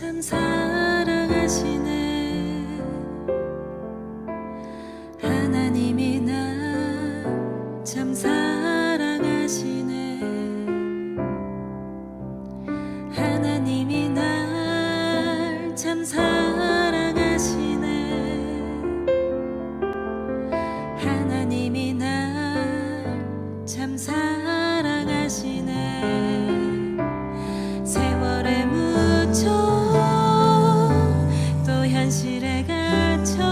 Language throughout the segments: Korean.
참 사랑하시네. 하나님이 나 참 사랑하시네. 하나님이 날 참 사랑하시네. 하나님이 날 참 사랑하시네. 세월에 묻혀 또 현실에 갇혀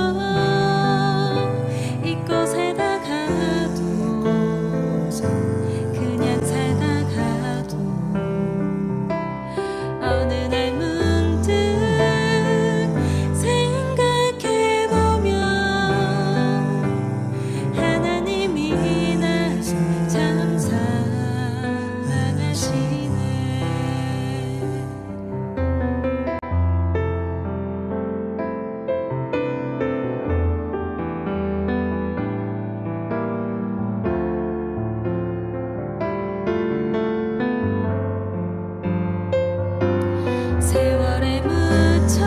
이곳에다 가도 그냥 살다가도 어느 날 문득 생각해보면 하나님이 날 참 사랑하시네. 세월에 묻혀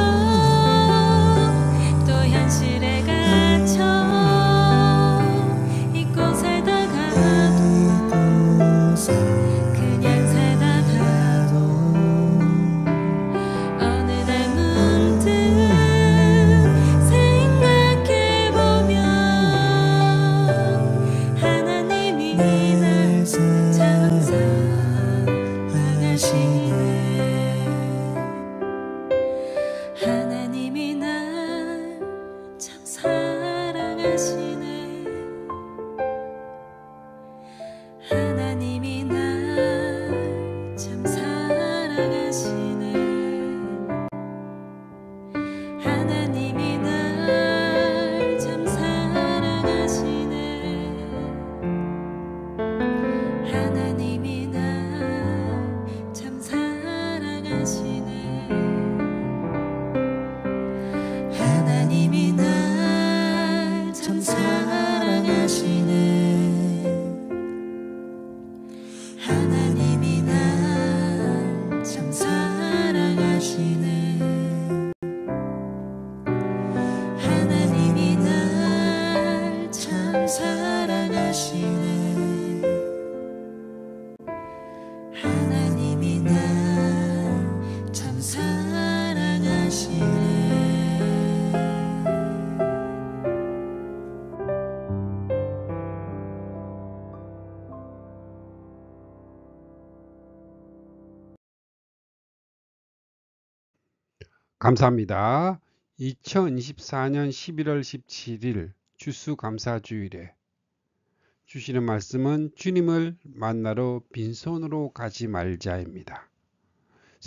또 현실에 갇혀 이곳에다 가도 그냥 살다가도 어느 날 문득 생각해보면 하나님이 날 참 사랑하시네. 하나님이 날 참 사랑하시네. 하나님이 날 참 사랑하시네. 하나님이 날 참 사랑하시네. 하나님이 날 참 사랑하시네. 하나님이 날 참 사랑하시네. 하나님이 날 참 사랑하시네. 하나님이 날 참 사랑하시네. 하나님이 날 참 사랑하시네. 감사합니다. 2024년 11월 17일 추수감사주일에 주시는 말씀은 주님을 만나러 빈손으로 가지 말자입니다.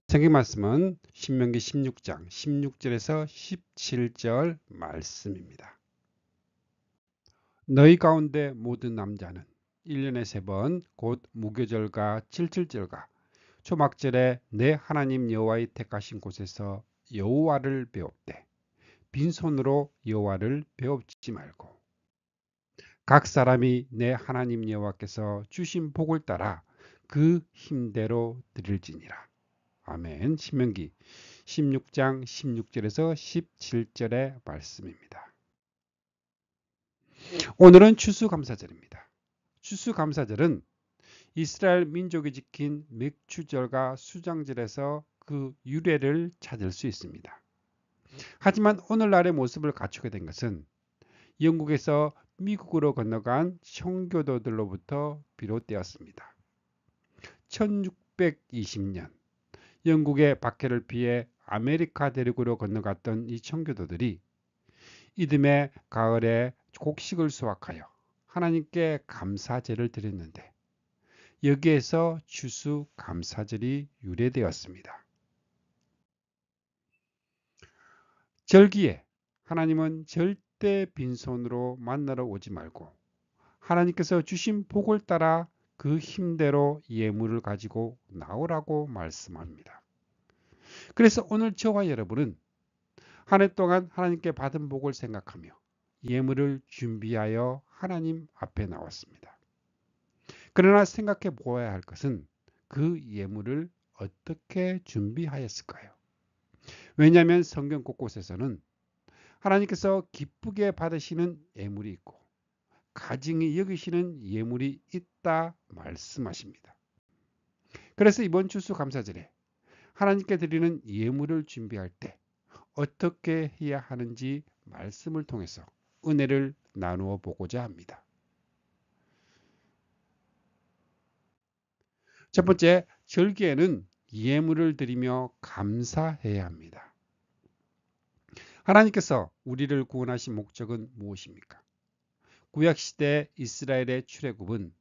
성경 말씀은 신명기 16장 16절에서 17절 말씀입니다. 너희 가운데 모든 남자는 1년에 3번 곧 무교절과 칠칠절과 초막절에 내 하나님 여호와의 택하신 곳에서 여호와를 배웁되 빈손으로 여호와를 배웁지 말고 각 사람이 내 하나님 여호와께서 주신 복을 따라 그 힘대로 드릴지니라. 아멘. 신명기 16장 16절에서 17절의 말씀입니다. 오늘은 추수감사절입니다. 추수감사절은 이스라엘 민족이 지킨 맥추절과 수장절에서 그 유래를 찾을 수 있습니다. 하지만 오늘날의 모습을 갖추게 된 것은 영국에서 미국으로 건너간 청교도들로부터 비롯되었습니다. 1620년 영국의 박해를 피해 아메리카 대륙으로 건너갔던 이 청교도들이 이듬해 가을에 곡식을 수확하여 하나님께 감사제를 드렸는데 여기에서 추수감사절이 유래되었습니다. 절기에 하나님은 절대 빈손으로 만나러 오지 말고 하나님께서 주신 복을 따라 그 힘대로 예물을 가지고 나오라고 말씀합니다. 그래서 오늘 저와 여러분은 한 해 동안 하나님께 받은 복을 생각하며 예물을 준비하여 하나님 앞에 나왔습니다. 그러나 생각해 보아야 할 것은 그 예물을 어떻게 준비하였을까요? 왜냐하면 성경 곳곳에서는 하나님께서 기쁘게 받으시는 예물이 있고 가증히 여기시는 예물이 있다 말씀하십니다. 그래서 이번 추수감사절에 하나님께 드리는 예물을 준비할 때 어떻게 해야 하는지 말씀을 통해서 은혜를 나누어 보고자 합니다. 첫 번째, 절기에는 예물을 드리며 감사해야 합니다. 하나님께서 우리를 구원하신 목적은 무엇입니까? 구약시대 이스라엘의 출애굽은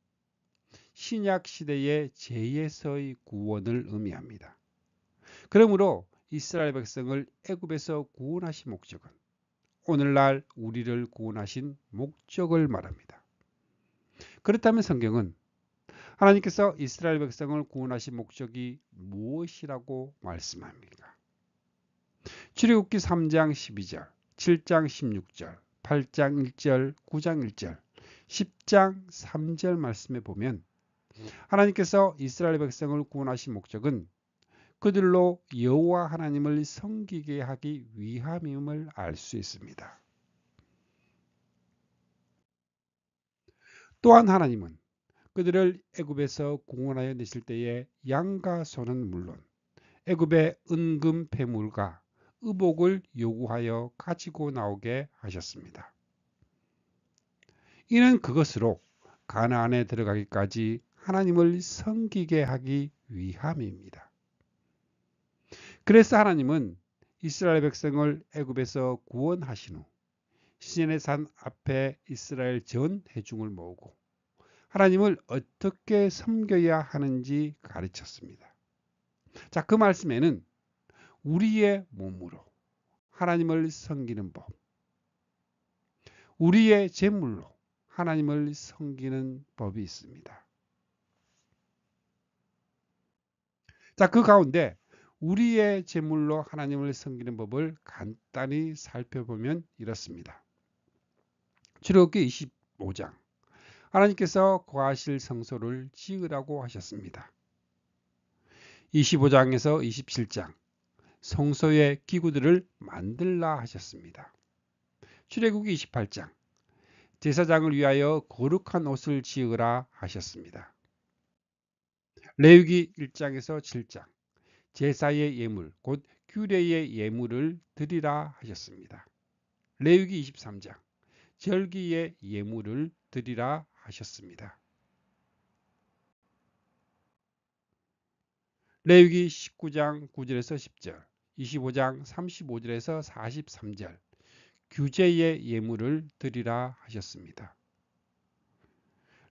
신약시대의 죄에서의 구원을 의미합니다. 그러므로 이스라엘 백성을 애굽에서 구원하신 목적은 오늘날 우리를 구원하신 목적을 말합니다. 그렇다면 성경은 하나님께서 이스라엘 백성을 구원하신 목적이 무엇이라고 말씀합니까? 출애굽기 3장 12절, 7장 16절, 8장 1절, 9장 1절, 10장 3절 말씀에 보면 하나님께서 이스라엘 백성을 구원하신 목적은 그들로 여호와 하나님을 섬기게 하기 위함임을 알 수 있습니다. 또한 하나님은 그들을 애굽에서 구원하여 내실 때에 양과 소는 물론 애굽의 은금 배물과 의복을 요구하여 가지고 나오게 하셨습니다. 이는 그것으로 가나안에 들어가기까지 하나님을 섬기게 하기 위함입니다. 그래서 하나님은 이스라엘 백성을 애굽에서 구원하신 후 시내의 산 앞에 이스라엘 전 회중을 모으고 하나님을 어떻게 섬겨야 하는지 가르쳤습니다. 자, 그 말씀에는 우리의 몸으로 하나님을 섬기는 법, 우리의 제물로 하나님을 섬기는 법이 있습니다. 자, 그 가운데 우리의 제물로 하나님을 섬기는 법을 간단히 살펴보면 이렇습니다. 출애굽기 25장, 하나님께서 거하실 성소를 지으라고 하셨습니다. 25장에서 27장, 성소의 기구들을 만들라 하셨습니다. 출애굽기 28장, 제사장을 위하여 거룩한 옷을 지으라 하셨습니다. 레위기 1장에서 7장, 제사의 예물, 곧 규례의 예물을 드리라 하셨습니다. 레위기 23장, 절기의 예물을 드리라 하셨습니다. 레위기 19장 9절에서 10절, 25장 35절에서 43절, 규제의 예물을 드리라 하셨습니다.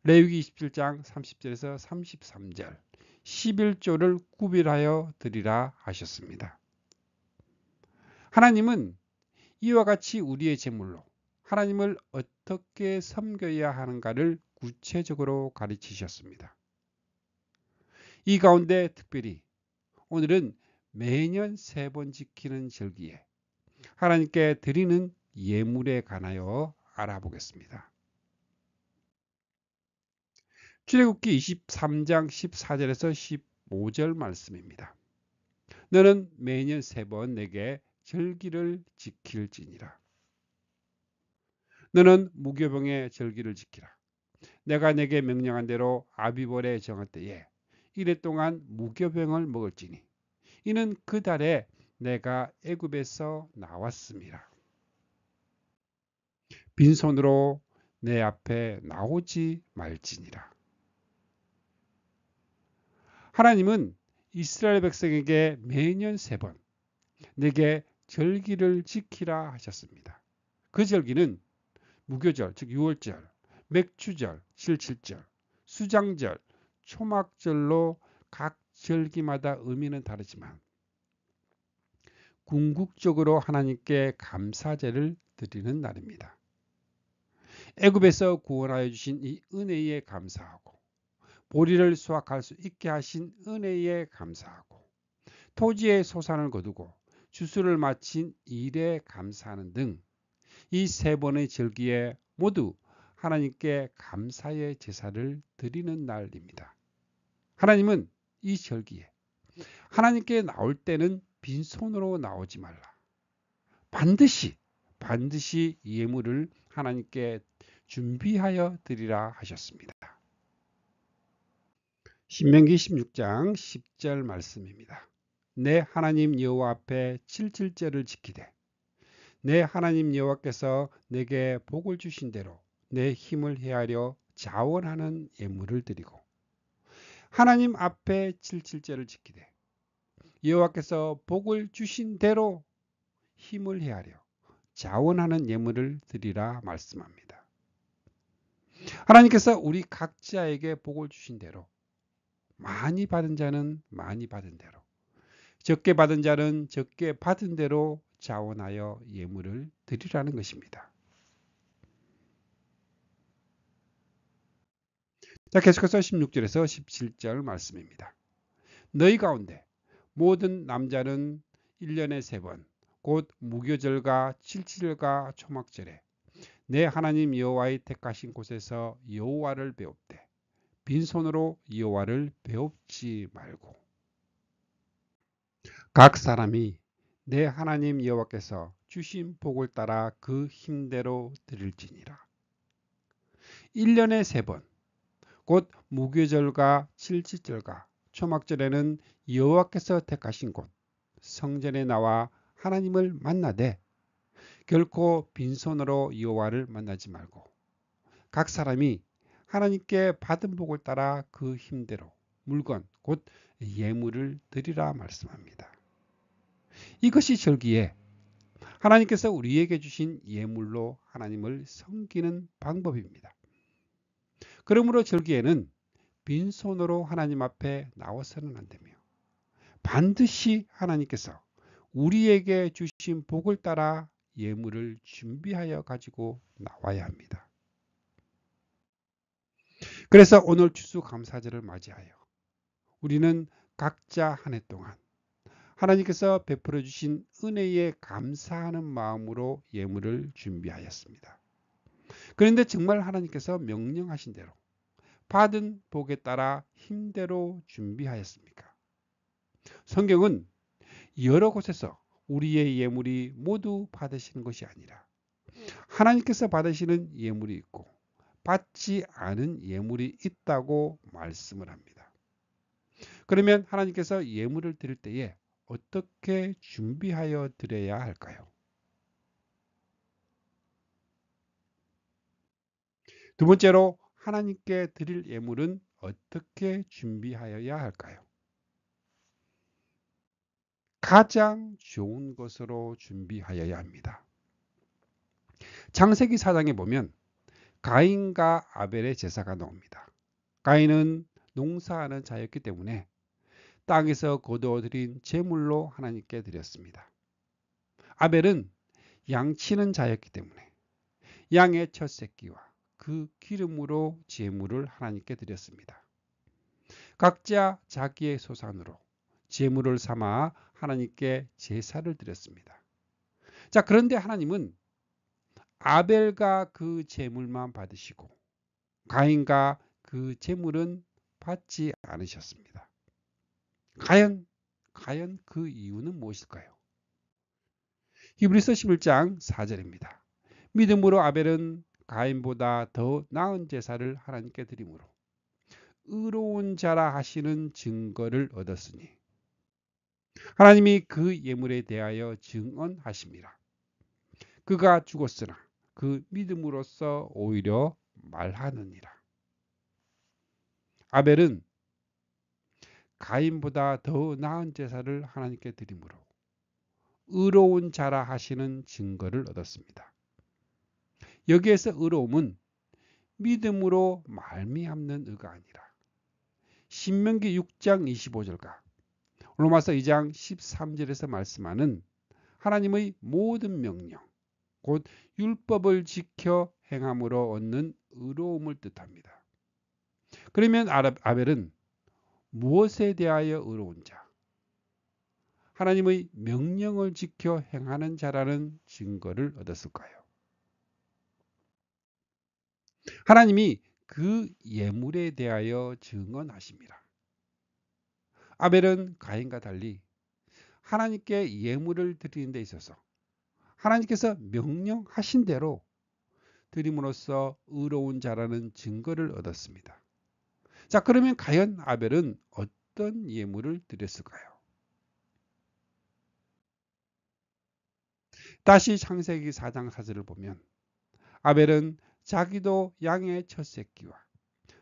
레위기 27장 30절에서 33절, 11조를 구별하여 드리라 하셨습니다. 하나님은 이와 같이 우리의 제물로 하나님을 어떻게 섬겨야 하는가를 구체적으로 가르치셨습니다. 이 가운데 특별히 오늘은 매년 3번 지키는 절기에 하나님께 드리는 예물에 관하여 알아보겠습니다. 출애굽기 23장 14절에서 15절 말씀입니다. 너는 매년 3번 내게 절기를 지킬지니라. 너는 무교병의 절기를 지키라. 내가 내게 명령한 대로 아비벌에 정할 때에 이래 동안 무교병을 먹을지니 이는 그 달에 내가 애굽에서 나왔음이라. 빈손으로 내 앞에 나오지 말지니라. 하나님은 이스라엘 백성에게 매년 3번 내게 절기를 지키라 하셨습니다. 그 절기는 무교절, 즉 6월절, 맥추절, 7.7절, 수장절, 초막절로 각 절기마다 의미는 다르지만 궁극적으로 하나님께 감사제를 드리는 날입니다. 애굽에서 구원하여 주신 이 은혜에 감사하고 보리를 수확할 수 있게 하신 은혜에 감사하고 토지의 소산을 거두고 추수를 마친 일에 감사하는 등 이 3번의 절기에 모두 하나님께 감사의 제사를 드리는 날입니다. 하나님은 이 절기에 하나님께 나올 때는 빈손으로 나오지 말라. 반드시 예물을 하나님께 준비하여 드리라 하셨습니다. 신명기 16장 10절 말씀입니다. 내 하나님 여호와 앞에 칠칠절을 지키되 내 하나님 여호와께서 내게 복을 주신 대로 내 힘을 헤아려 자원하는 예물을 드리고 하나님 앞에 칠칠절을 지키되 여호와께서 복을 주신 대로 힘을 헤아려 자원하는 예물을 드리라 말씀합니다. 하나님께서 우리 각자에게 복을 주신 대로 많이 받은 자는 많이 받은 대로 적게 받은 자는 적게 받은 대로 자원하여 예물을 드리라는 것입니다. 자, 계속해서 16절에서 17절 말씀입니다. 너희 가운데 모든 남자는 1년에 3번 곧 무교절과 칠칠절과 초막절에 내 하나님 여호와의 택하신 곳에서 여호와를 배웁되 빈손으로 여호와를 배웁지 말고 각 사람이 내 하나님 여호와께서 주신 복을 따라 그 힘대로 드릴지니라. 1년에 3번 곧 무교절과 칠칠절과 초막절에는 여호와께서 택하신 곳 성전에 나와 하나님을 만나되 결코 빈손으로 여호와를 만나지 말고 각 사람이 하나님께 받은 복을 따라 그 힘대로 물건 곧 예물을 드리라 말씀합니다. 이것이 절기에 하나님께서 우리에게 주신 예물로 하나님을 섬기는 방법입니다. 그러므로 절기에는 빈손으로 하나님 앞에 나와서는 안 되며 반드시 하나님께서 우리에게 주신 복을 따라 예물을 준비하여 가지고 나와야 합니다. 그래서 오늘 추수감사절을 맞이하여 우리는 각자 한 해 동안 하나님께서 베풀어 주신 은혜에 감사하는 마음으로 예물을 준비하였습니다. 그런데 정말 하나님께서 명령하신 대로 받은 복에 따라 힘대로 준비하였습니까? 성경은 여러 곳에서 우리의 예물이 모두 받으시는 것이 아니라 하나님께서 받으시는 예물이 있고 받지 않은 예물이 있다고 말씀을 합니다. 그러면 하나님께서 예물을 드릴 때에 어떻게 준비하여 드려야 할까요? 두 번째로 하나님께 드릴 예물은 어떻게 준비하여야 할까요? 가장 좋은 것으로 준비하여야 합니다. 창세기 4장에 보면 가인과 아벨의 제사가 나옵니다. 가인은 농사하는 자였기 때문에 땅에서 거두어들인 제물로 하나님께 드렸습니다. 아벨은 양치는 자였기 때문에 양의 첫 새끼와 그 기름으로 제물을 하나님께 드렸습니다. 각자 자기의 소산으로 제물을 삼아 하나님께 제사를 드렸습니다. 자, 그런데 하나님은 아벨과 그 제물만 받으시고 가인과 그 제물은 받지 않으셨습니다. 과연 그 이유는 무엇일까요? 히브리서 11장 4절입니다. 믿음으로 아벨은 가인보다 더 나은 제사를 하나님께 드림으로 의로운 자라 하시는 증거를 얻었으니 하나님이 그 예물에 대하여 증언하심이라. 그가 죽었으나 그 믿음으로써 오히려 말하느니라. 아벨은 가인보다 더 나은 제사를 하나님께 드림으로 의로운 자라 하시는 증거를 얻었습니다. 여기에서 의로움은 믿음으로 말미암는 의가 아니라 신명기 6장 25절과 로마서 2장 13절에서 말씀하는 하나님의 모든 명령 곧 율법을 지켜 행함으로 얻는 의로움을 뜻합니다. 그러면 아벨은 무엇에 대하여 의로운 자? 하나님의 명령을 지켜 행하는 자라는 증거를 얻었을까요? 하나님이 그 예물에 대하여 증언하십니다. 아벨은 가인과 달리 하나님께 예물을 드리는 데 있어서 하나님께서 명령하신 대로 드림으로써 의로운 자라는 증거를 얻었습니다. 자, 그러면 과연 아벨은 어떤 예물을 드렸을까요? 다시 창세기 4장 4절을 보면 아벨은 자기도 양의 첫 새끼와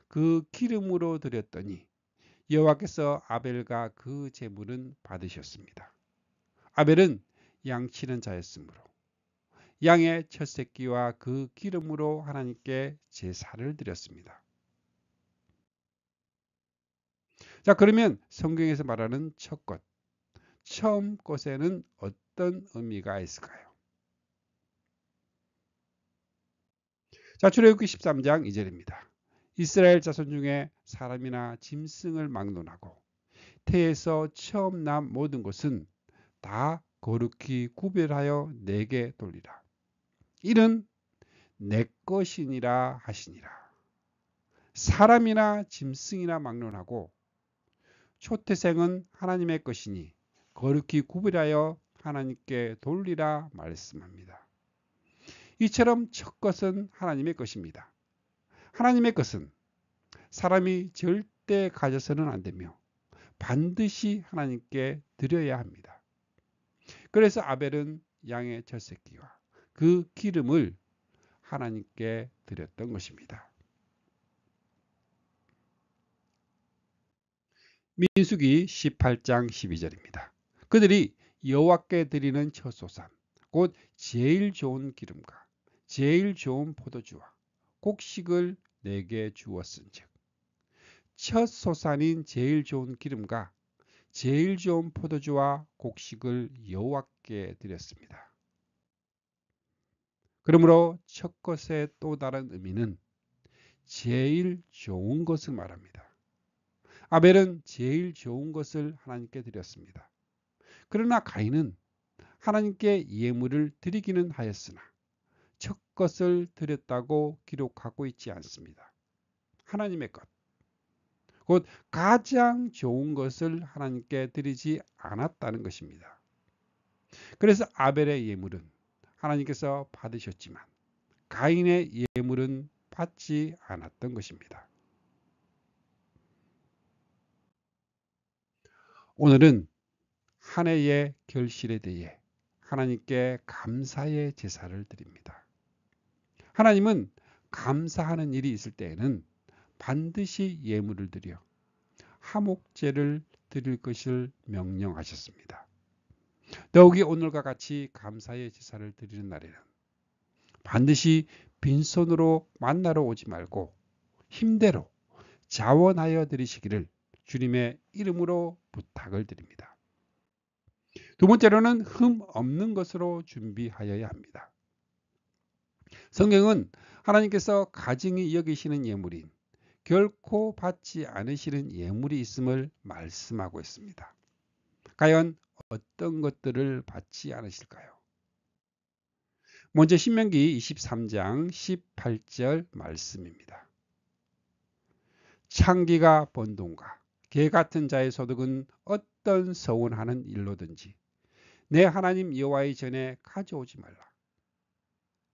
그 기름으로 드렸더니 여호와께서 아벨과 그 제물은 받으셨습니다. 아벨은 양치는 자였으므로 양의 첫 새끼와 그 기름으로 하나님께 제사를 드렸습니다. 자, 그러면 성경에서 말하는 첫 것, 처음 것에는 어떤 의미가 있을까요? 자, 출애굽기 13장 2절입니다. 이스라엘 자손 중에 사람이나 짐승을 막론하고 태에서 처음 난 모든 것은 다 거룩히 구별하여 내게 돌리라. 이는 내 것이니라 하시니라. 사람이나 짐승이나 막론하고 초태생은 하나님의 것이니 거룩히 구별하여 하나님께 돌리라 말씀합니다. 이처럼 첫 것은 하나님의 것입니다. 하나님의 것은 사람이 절대 가져서는 안 되며 반드시 하나님께 드려야 합니다. 그래서 아벨은 양의 첫 새끼와 그 기름을 하나님께 드렸던 것입니다. 민수기 18장 12절입니다. 그들이 여호와께 드리는 첫 소산 곧 제일 좋은 기름과 제일 좋은 포도주와 곡식을 내게 주었은즉 첫 소산인 제일 좋은 기름과 제일 좋은 포도주와 곡식을 여호와께 드렸습니다. 그러므로 첫 것의 또 다른 의미는 제일 좋은 것을 말합니다. 아벨은 제일 좋은 것을 하나님께 드렸습니다. 그러나 가인은 하나님께 예물을 드리기는 하였으나 첫 것을 드렸다고 기록하고 있지 않습니다. 하나님의 것, 곧 가장 좋은 것을 하나님께 드리지 않았다는 것입니다. 그래서 아벨의 예물은 하나님께서 받으셨지만 가인의 예물은 받지 않았던 것입니다. 오늘은 한 해의 결실에 대해 하나님께 감사의 제사를 드립니다. 하나님은 감사하는 일이 있을 때에는 반드시 예물을 드려 화목제를 드릴 것을 명령하셨습니다. 더욱이 오늘과 같이 감사의 제사를 드리는 날에는 반드시 빈손으로 만나러 오지 말고 힘대로 자원하여 드리시기를 주님의 이름으로 부탁을 드립니다. 두 번째로는 흠 없는 것으로 준비하여야 합니다. 성경은 하나님께서 가증히 여기시는 예물인 결코 받지 않으시는 예물이 있음을 말씀하고 있습니다. 과연 어떤 것들을 받지 않으실까요? 먼저 신명기 23장 18절 말씀입니다. 창기가 번 돈과 개 같은 자의 소득은 어떤 서원하는 일로든지 내 하나님 여호와의 전에 가져오지 말라.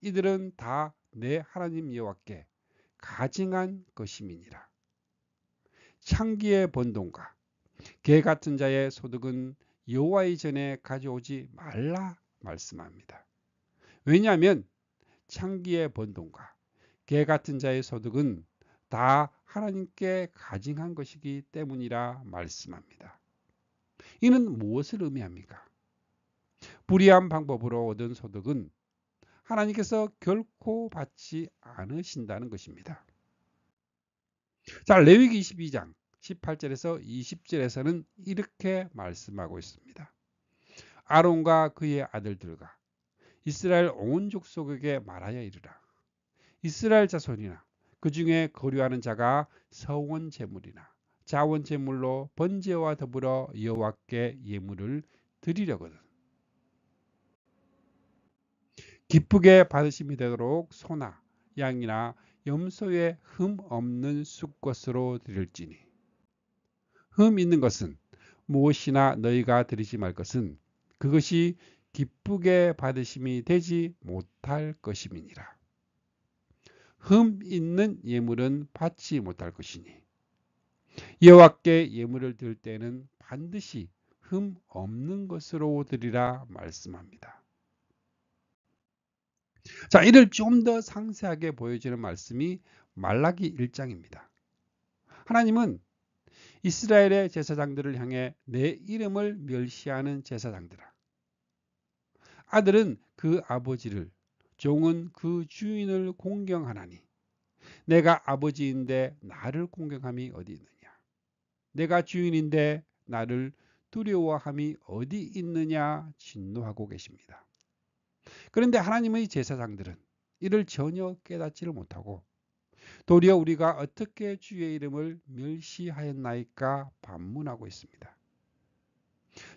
이들은 다 내 하나님 여호와께 가증한 것임이니라. 창기의 번 돈과 개 같은 자의 소득은 여호와의 전에 가져오지 말라 말씀합니다. 왜냐하면 창기의 번 돈과 개 같은 자의 소득은 다 하나님께 가증한 것이기 때문이라 말씀합니다. 이는 무엇을 의미합니까? 불의한 방법으로 얻은 소득은 하나님께서 결코 받지 않으신다는 것입니다. 자, 레위기 22장 18절에서 20절에서는 이렇게 말씀하고 있습니다. 아론과 그의 아들들과 이스라엘 온 족속에게 말하여 이르라. 이스라엘 자손이나 그 중에 거류하는 자가 서원 제물이나 자원 제물로 번제와 더불어 여호와께 예물을 드리려거든 기쁘게 받으심이 되도록 소나 양이나 염소의 흠 없는 숫것으로 드릴지니 흠 있는 것은 무엇이나 너희가 드리지 말 것은 그것이 기쁘게 받으심이 되지 못할 것임이니라. 흠 있는 예물은 받지 못할 것이니 여호와께 예물을 드릴 때는 반드시 흠 없는 것으로 드리라 말씀합니다. 자, 이를 좀 더 상세하게 보여주는 말씀이 말라기 1장입니다. 하나님은 이스라엘의 제사장들을 향해 내 이름을 멸시하는 제사장들아, 아들은 그 아버지를, 종은 그 주인을 공경하나니 내가 아버지인데 나를 공경함이 어디 있느냐? 내가 주인인데 나를 두려워함이 어디 있느냐? 진노하고 계십니다. 그런데 하나님의 제사장들은 이를 전혀 깨닫지를 못하고 도리어 우리가 어떻게 주의 이름을 멸시하였나이까 반문하고 있습니다.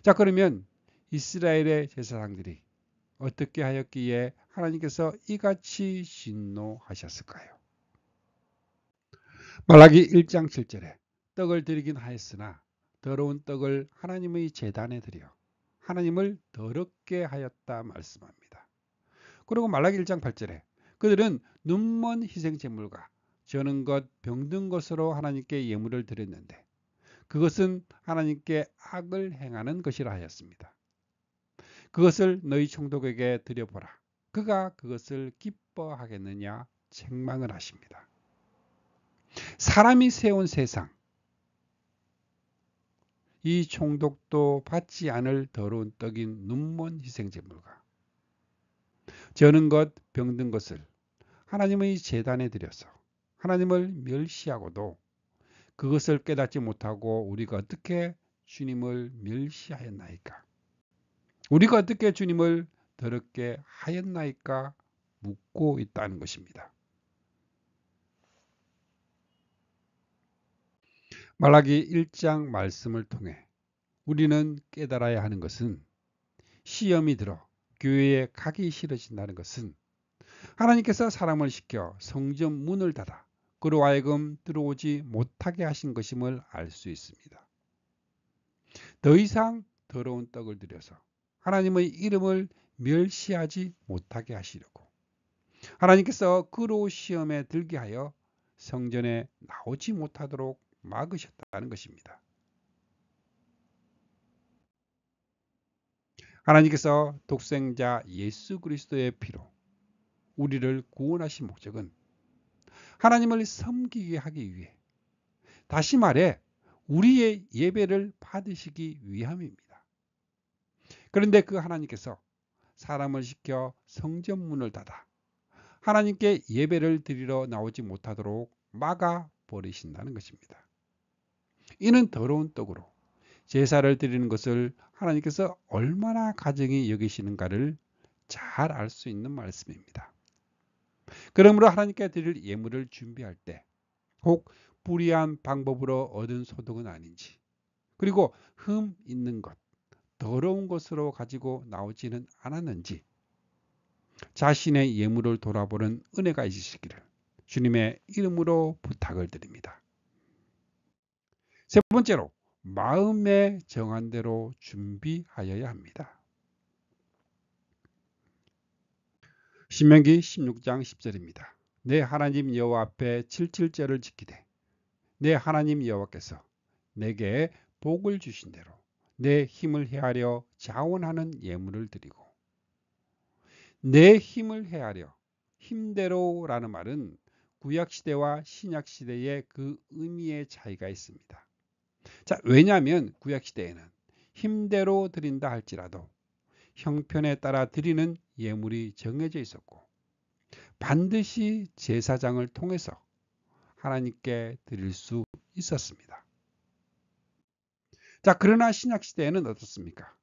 자, 그러면 이스라엘의 제사장들이 어떻게 하였기에 하나님께서 이같이 진노하셨을까요? 말라기 1장 7절에 떡을 드리긴 하였으나 더러운 떡을 하나님의 제단에 드려 하나님을 더럽게 하였다 말씀합니다. 그리고 말라기 1장 8절에 그들은 눈먼 희생제물과 저는 것 병든 것으로 하나님께 예물을 드렸는데 그것은 하나님께 악을 행하는 것이라 하였습니다. 그것을 너희 총독에게 드려보라. 그가 그것을 기뻐하겠느냐 책망을 하십니다. 사람이 세운 세상, 이 총독도 받지 않을 더러운 떡인 눈먼 희생제물과 저는 것 병든 것을 하나님의 제단에 드려서 하나님을 멸시하고도 그것을 깨닫지 못하고 우리가 어떻게 주님을 멸시하였나이까? 우리가 어떻게 주님을 더럽게 하였나이까? 묻고 있다는 것입니다. 말라기 1장 말씀을 통해 우리는 깨달아야 하는 것은 시험이 들어 교회에 가기 싫어진다는 것은 하나님께서 사람을 시켜 성전 문을 닫아 그로 하여금 들어오지 못하게 하신 것임을 알 수 있습니다. 더 이상 더러운 떡을 드려서 하나님의 이름을 멸시하지 못하게 하시려고 하나님께서 그로 시험에 들게 하여 성전에 나오지 못하도록 막으셨다는 것입니다. 하나님께서 독생자 예수 그리스도의 피로 우리를 구원하신 목적은 하나님을 섬기게 하기 위해, 다시 말해 우리의 예배를 받으시기 위함입니다. 그런데 그 하나님께서 사람을 시켜 성전 문을 닫아 하나님께 예배를 드리러 나오지 못하도록 막아 버리신다는 것입니다. 이는 더러운 떡으로 제사를 드리는 것을 하나님께서 얼마나 가증히 여기시는가를 잘 알 수 있는 말씀입니다. 그러므로 하나님께 드릴 예물을 준비할 때 혹 불의한 방법으로 얻은 소득은 아닌지, 그리고 흠 있는 것, 더러운 것으로 가지고 나오지는 않았는지 자신의 예물을 돌아보는 은혜가 있으시기를 주님의 이름으로 부탁을 드립니다. 세 번째로, 마음에 정한 대로 준비하여야 합니다. 신명기 16장 10절입니다. 내 하나님 여호와 앞에 7.7절을 지키되 내 하나님 여호와께서 내게 복을 주신 대로 내 힘을 헤아려 자원하는 예물을 드리고, 내 힘을 헤아려, 힘대로라는 말은 구약시대와 신약시대의 그 의미의 차이가 있습니다. 자, 왜냐하면 구약시대에는 힘대로 드린다 할지라도 형편에 따라 드리는 예물이 정해져 있었고 반드시 제사장을 통해서 하나님께 드릴 수 있었습니다. 자, 그러나 신약시대에는 어떻습니까?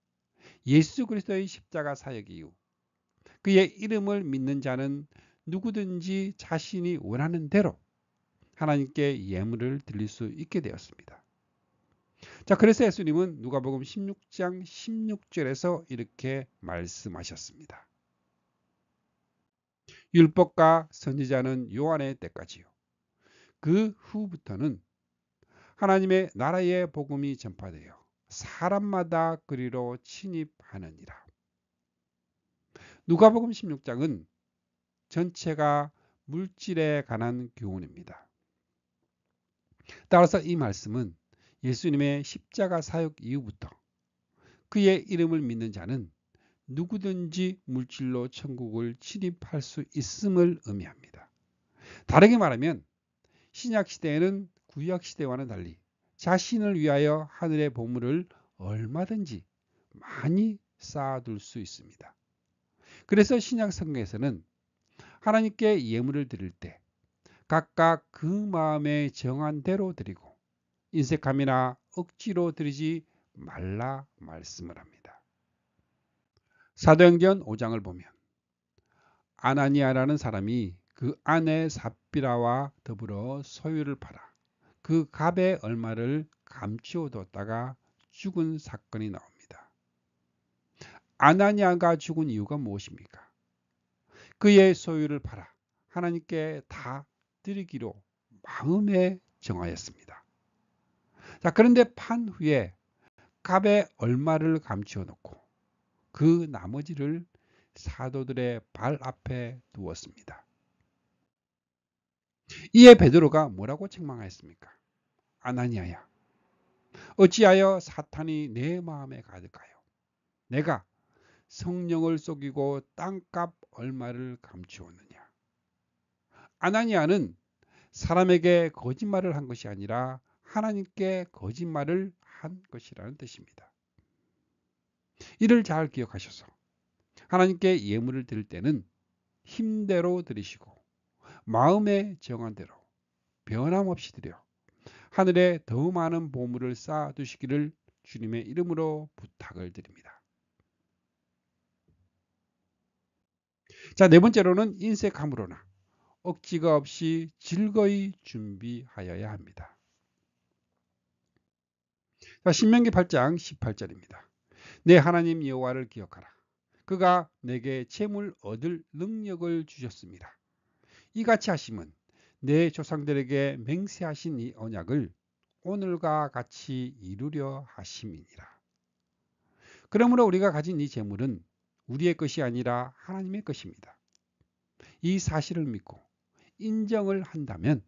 예수 그리스도의 십자가 사역 이후 그의 이름을 믿는 자는 누구든지 자신이 원하는 대로 하나님께 예물을 드릴 수 있게 되었습니다. 자, 그래서 예수님은 누가복음 16장 16절에서 이렇게 말씀하셨습니다. 율법과 선지자는 요한의 때까지요. 그 후부터는 하나님의 나라의 복음이 전파되어 사람마다 그리로 침입하느니라. 누가복음 16장은 전체가 물질에 관한 교훈입니다. 따라서 이 말씀은 예수님의 십자가 사역 이후부터 그의 이름을 믿는 자는 누구든지 물질로 천국을 침입할 수 있음을 의미합니다. 다르게 말하면 신약 시대에는 구약 시대와는 달리 자신을 위하여 하늘의 보물을 얼마든지 많이 쌓아둘 수 있습니다. 그래서 신약 성경에서는 하나님께 예물을 드릴 때 각각 그 마음에 정한 대로 드리고 인색함이나 억지로 드리지 말라 말씀을 합니다. 사도행전 5장을 보면 아나니아라는 사람이 그 아내 삽비라와 더불어 소유를 팔아 그 값의 얼마를 감추어뒀다가 죽은 사건이 나옵니다. 아나니아가 죽은 이유가 무엇입니까? 그의 소유를 팔아 하나님께 다 드리기로 마음에 정하였습니다. 자, 그런데 판 후에 값의 얼마를 감추어 놓고 그 나머지를 사도들의 발 앞에 두었습니다. 이에 베드로가 뭐라고 책망하였습니까? 아나니아야, 어찌하여 사탄이 내 마음에 가득하여 내가 성령을 속이고 땅값 얼마를 감추었느냐. 아나니아는 사람에게 거짓말을 한 것이 아니라 하나님께 거짓말을 한 것이라는 뜻입니다. 이를 잘 기억하셔서 하나님께 예물을 드릴 때는 힘대로 드리시고 마음에 정한 대로 변함없이 드려 하늘에 더 많은 보물을 쌓아두시기를 주님의 이름으로 부탁을 드립니다. 자, 네 번째로는 인색함으로나 억지가 없이 즐거이 준비하여야 합니다. 자, 신명기 8장 18절입니다. 내 하나님 여호와를 기억하라. 그가 내게 재물 얻을 능력을 주셨습니다. 이같이 하심은 내 조상들에게 맹세하신 이 언약을 오늘과 같이 이루려 하심이니라. 그러므로 우리가 가진 이 재물은 우리의 것이 아니라 하나님의 것입니다. 이 사실을 믿고 인정을 한다면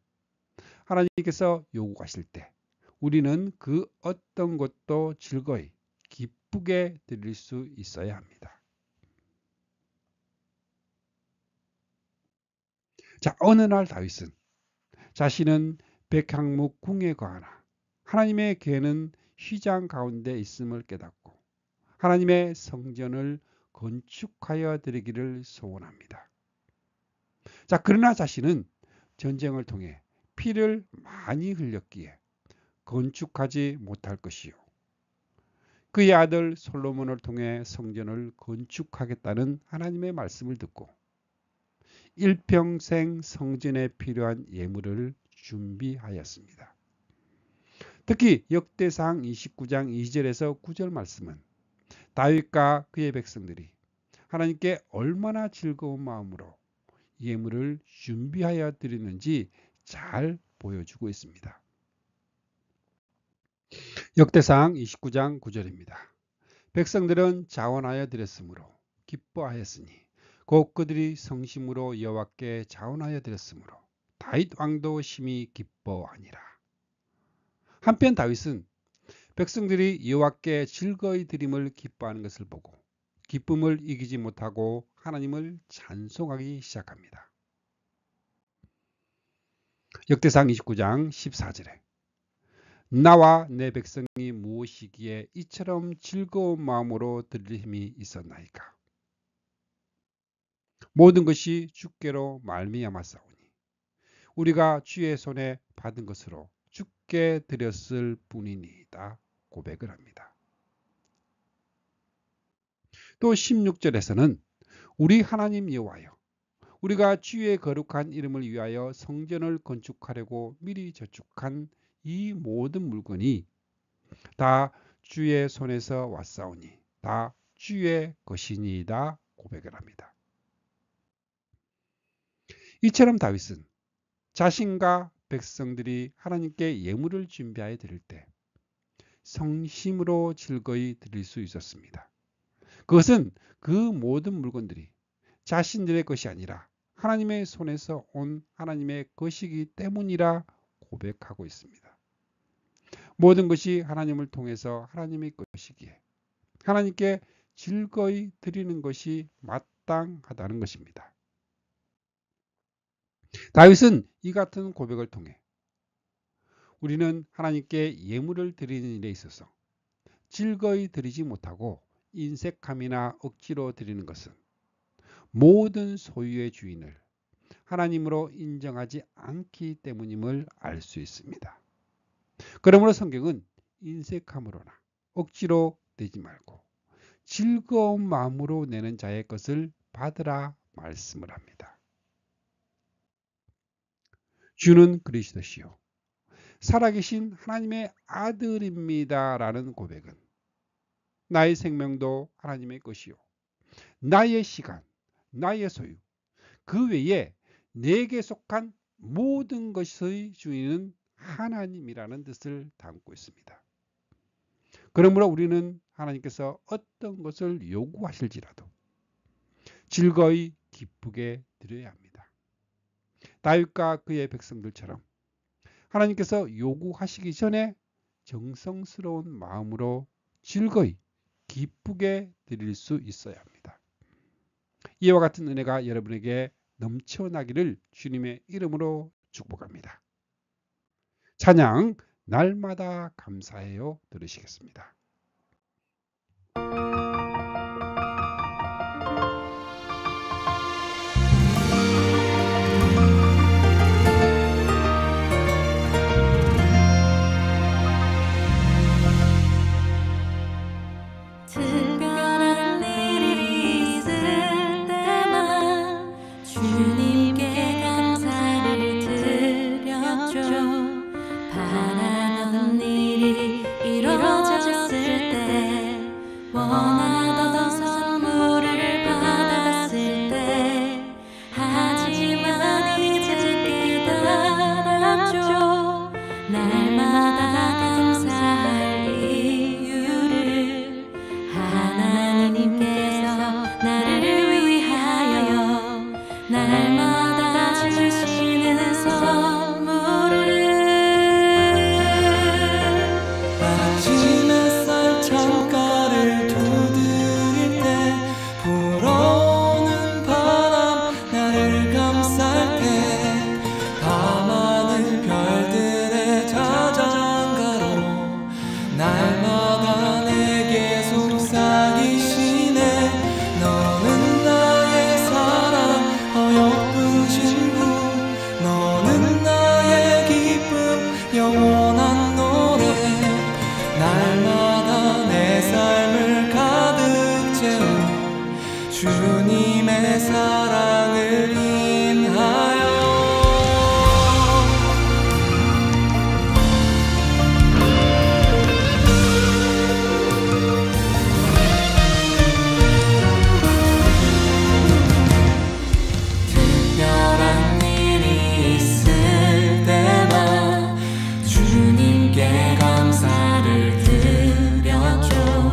하나님께서 요구하실 때 우리는 그 어떤 것도 즐거이 기쁘게 드릴 수 있어야 합니다. 자, 어느 날 다윗은 자신은 백향목 궁에 거하나 하나님의 궤는 휘장 가운데 있음을 깨닫고 하나님의 성전을 건축하여 드리기를 소원합니다. 자, 그러나 자신은 전쟁을 통해 피를 많이 흘렸기에 건축하지 못할 것이요. 그의 아들 솔로몬을 통해 성전을 건축하겠다는 하나님의 말씀을 듣고 일평생 성전에 필요한 예물을 준비하였습니다. 특히 역대상 29장 2절에서 9절 말씀은 다윗과 그의 백성들이 하나님께 얼마나 즐거운 마음으로 예물을 준비하여 드리는지 잘 보여주고 있습니다. 역대상 29장 9절입니다. 백성들은 자원하여 드렸으므로 기뻐하였으니 곧 그들이 성심으로 여호와께 자원하여 드렸으므로 다윗 왕도 심히 기뻐하니라. 한편 다윗은 백성들이 여호와께 즐거이 드림을 기뻐하는 것을 보고 기쁨을 이기지 못하고 하나님을 찬송하기 시작합니다. 역대상 29장 14절에 나와 내 백성이 무엇이기에 이처럼 즐거운 마음으로 드릴 힘이 있었나이까. 모든 것이 주께로 말미암았사오니 우리가 주의 손에 받은 것으로 주께 드렸을 뿐이니이다 고백을 합니다. 또 16절에서는 우리 하나님 여호와여 우리가 주의 거룩한 이름을 위하여 성전을 건축하려고 미리 저축한 이 모든 물건이 다 주의 손에서 왔사오니 다 주의 것이니이다 고백을 합니다. 이처럼 다윗은 자신과 백성들이 하나님께 예물을 준비하여 드릴 때 성심으로 즐거이 드릴 수 있었습니다. 그것은 그 모든 물건들이 자신들의 것이 아니라 하나님의 손에서 온 하나님의 것이기 때문이라 고백하고 있습니다. 모든 것이 하나님을 통해서 하나님의 것이기에 하나님께 즐거이 드리는 것이 마땅하다는 것입니다. 다윗은 이 같은 고백을 통해 우리는 하나님께 예물을 드리는 일에 있어서 즐거이 드리지 못하고 인색함이나 억지로 드리는 것은 모든 소유의 주인을 하나님으로 인정하지 않기 때문임을 알 수 있습니다. 그러므로 성경은 인색함으로나 억지로 내지 말고 즐거운 마음으로 내는 자의 것을 받으라 말씀을 합니다. 주는 그리스도시요 살아계신 하나님의 아들입니다 라는 고백은 나의 생명도 하나님의 것이요 나의 시간, 나의 소유, 그 외에 내게 속한 모든 것의 주인은 하나님이라는 뜻을 담고 있습니다. 그러므로 우리는 하나님께서 어떤 것을 요구하실지라도 즐거이 기쁘게 드려야 합니다. 다윗과 그의 백성들처럼 하나님께서 요구하시기 전에 정성스러운 마음으로 즐거이 기쁘게 드릴 수 있어야 합니다. 이와 같은 은혜가 여러분에게 넘쳐나기를 주님의 이름으로 축복합니다. 찬양 날마다 감사해요 들으시겠습니다. 특별한 일이 있을 때만 주님께 감사를 드렸죠. 바라던 일이 이루어졌을 때 원하던 선물을 받았을 때 하지만 이제 깨달았죠. 날마다 감사할 이유를 하나님께서 나를 위하여 날마다 주시는 선물을 아침 햇살 창가를 두드릴 때 불어오는 바람 나를 감쌀 때 밤하늘 별들의 자장가로 날마다 내게 속삭이시네. 너는 나의 사랑 어여쁜 신부 너는 나의 기쁨 영원한 노래 날마다 내 삶을 가득 채운 주님의 사랑을 인하여 특별한 일이 있을 때만 주님께 감사를 드렸죠.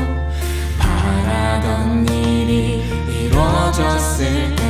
바라던 일이 이루어졌을 때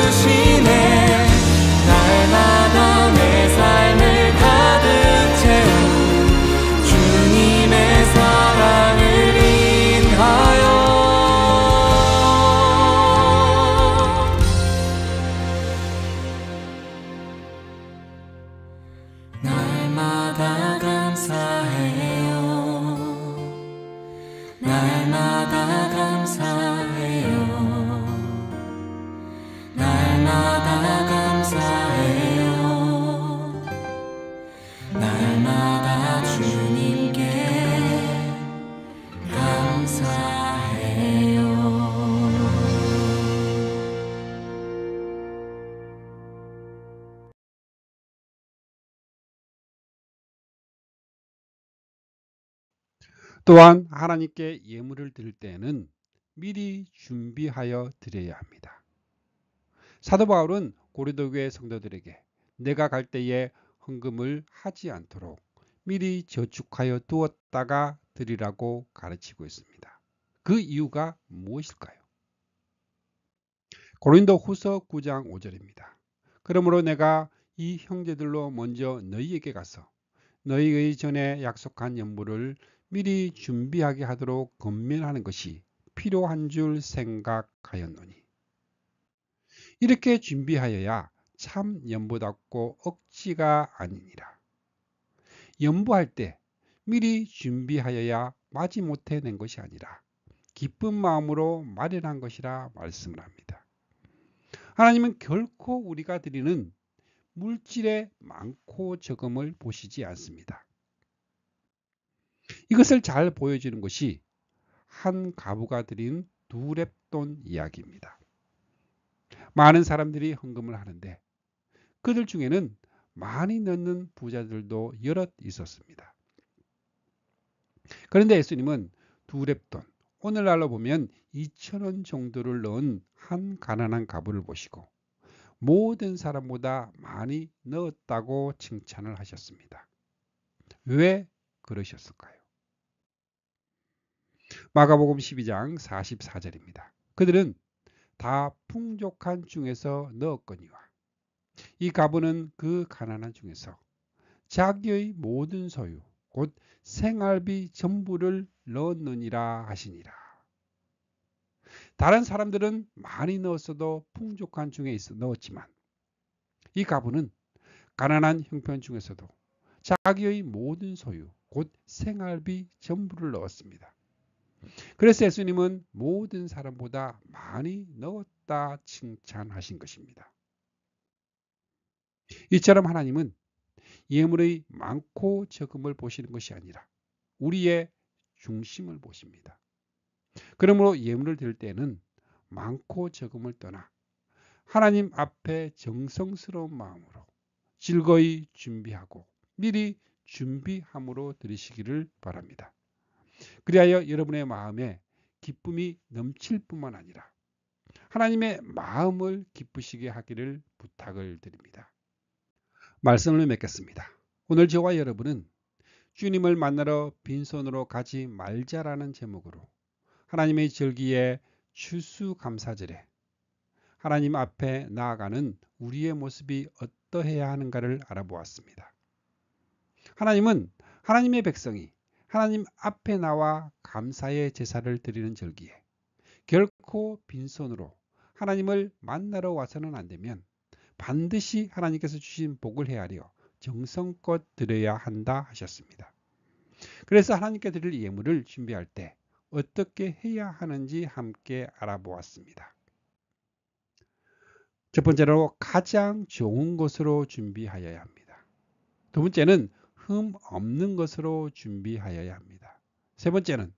주시네. 날마다 내 삶을 가득 채운 주님의 사랑을 인하여 날마다 감사해요. 날마다 감사해요. 날마다 감사해요. 날마다 주님께 감사해요. 또한 하나님께 예물을 드릴 때에는 미리 준비하여 드려야 합니다. 사도 바울은 고린도 교회 성도들에게 내가 갈 때에 헌금을 하지 않도록 미리 저축하여 두었다가 드리라고 가르치고 있습니다. 그 이유가 무엇일까요? 고린도 후서 9장 5절입니다. 그러므로 내가 이 형제들로 먼저 너희에게 가서 너희의 전에 약속한 연물을 미리 준비하게 하도록 권면하는 것이 필요한 줄 생각하였노니. 이렇게 준비하여야 참 연보답고 억지가 아니니라. 연보할 때 미리 준비하여야 마지못해 낸 것이 아니라 기쁜 마음으로 마련한 것이라 말씀을 합니다. 하나님은 결코 우리가 드리는 물질의 많고 적음을 보시지 않습니다. 이것을 잘 보여주는 것이 한 가부가 드린 두렙돈 이야기입니다. 많은 사람들이 헌금을 하는데 그들 중에는 많이 넣는 부자들도 여럿 있었습니다. 그런데 예수님은 두렙돈, 오늘날로 보면 2,000원 정도를 넣은 한 가난한 가부를 보시고 모든 사람보다 많이 넣었다고 칭찬을 하셨습니다. 왜 그러셨을까요? 마가복음 12장 44절입니다. 그들은 다 풍족한 중에서 넣었거니와 이 가부는 그 가난한 중에서 자기의 모든 소유 곧 생활비 전부를 넣었느니라 하시니라. 다른 사람들은 많이 넣었어도 풍족한 중에 넣었지만 이 가부는 가난한 형편 중에서도 자기의 모든 소유 곧 생활비 전부를 넣었습니다. 그래서 예수님은 모든 사람보다 많이 넣었다 칭찬하신 것입니다. 이처럼 하나님은 예물의 많고 적음을 보시는 것이 아니라 우리의 중심을 보십니다. 그러므로 예물을 드릴 때는 많고 적음을 떠나 하나님 앞에 정성스러운 마음으로 즐거이 준비하고 미리 준비함으로 드리시기를 바랍니다. 그리하여 여러분의 마음에 기쁨이 넘칠 뿐만 아니라 하나님의 마음을 기쁘시게 하기를 부탁을 드립니다. 말씀을 맺겠습니다. 오늘 저와 여러분은 주님을 만나러 빈손으로 가지 말자라는 제목으로 하나님의 절기에 추수감사절에 하나님 앞에 나아가는 우리의 모습이 어떠해야 하는가를 알아보았습니다. 하나님은 하나님의 백성이 하나님 앞에 나와 감사의 제사를 드리는 절기에 결코 빈손으로 하나님을 만나러 와서는 안 되면 반드시 하나님께서 주신 복을 헤아려 정성껏 드려야 한다 하셨습니다. 그래서 하나님께 드릴 예물을 준비할 때 어떻게 해야 하는지 함께 알아보았습니다. 첫 번째로 가장 좋은 것으로 준비하여야 합니다. 두 번째는 흠 없는 것으로 준비하여야 합니다. 세 번째는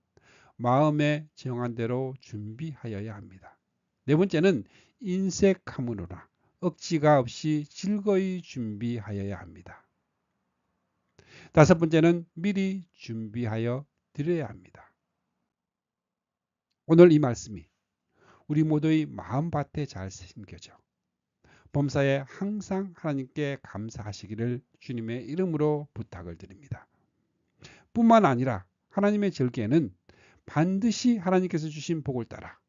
마음에 정한 대로 준비하여야 합니다. 네 번째는 인색함으로나 억지가 없이 즐거이 준비하여야 합니다. 다섯 번째는 미리 준비하여 드려야 합니다. 오늘 이 말씀이 우리 모두의 마음밭에 잘 새겨져 범사에 항상 하나님께 감사하시기를 주님의 이름으로 부탁을 드립니다. 뿐만 아니라 하나님의 절기에는 반드시 하나님께서 주신 복을 따라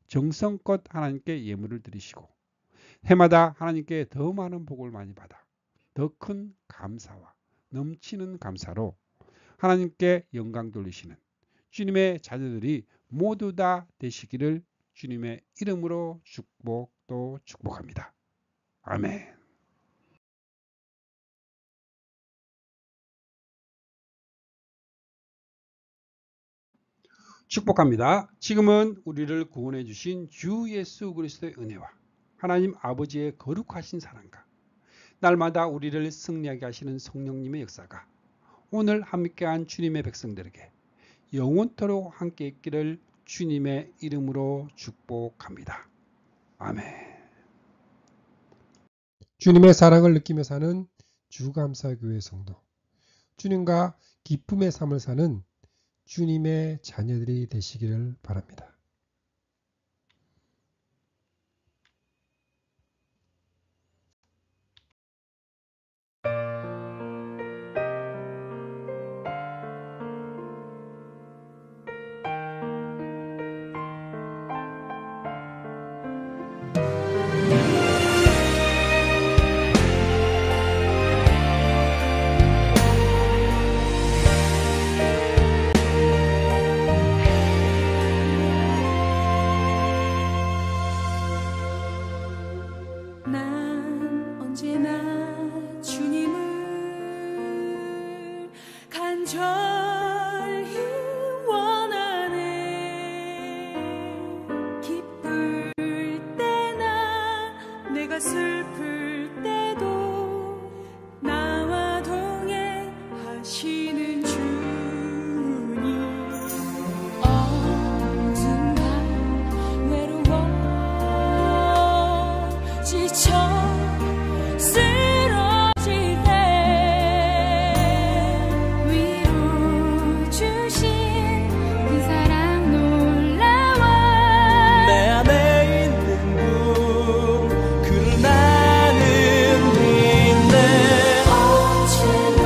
정성껏 하나님께 예물을 드리시고 해마다 하나님께 더 많은 복을 많이 받아 더 큰 감사와 넘치는 감사로 하나님께 영광 돌리시는 주님의 자녀들이 모두 다 되시기를 주님의 이름으로 축복합니다. 아멘. 축복합니다. 지금은 우리를 구원해 주신 주 예수 그리스도의 은혜와 하나님 아버지의 거룩하신 사랑과 날마다 우리를 승리하게 하시는 성령님의 역사가 오늘 함께한 주님의 백성들에게 영원토록 함께 있기를 주님의 이름으로 축복합니다. 아멘. 주님의 사랑을 느끼며 사는 주감사교회 성도, 주님과 기쁨의 삶을 사는 주님의 자녀들이 되시기를 바랍니다. 난 언제나 주님을 간절히 원하네. 기쁠 때나 내가 슬플 때도 나와 동행하시는 주님. 어딘가 외로워 지쳐 쓰러질 때 위로 주신 그 사랑 놀라워. 내 안에 있는 그를 나는 믿네. 언제나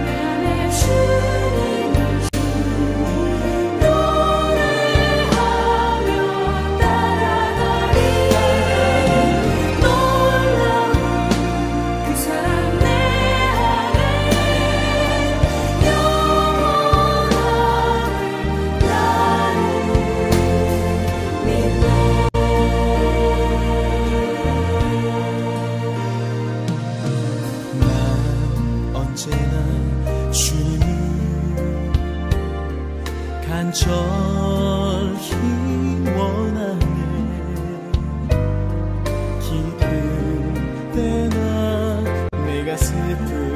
내 안에 주님을 노래하며 따라가리. 놀라운 그 사랑 내 안에 영원함을 나는 믿네. 난 언제나 주님을 간절히 원하네. 기쁠 때나 내가 슬플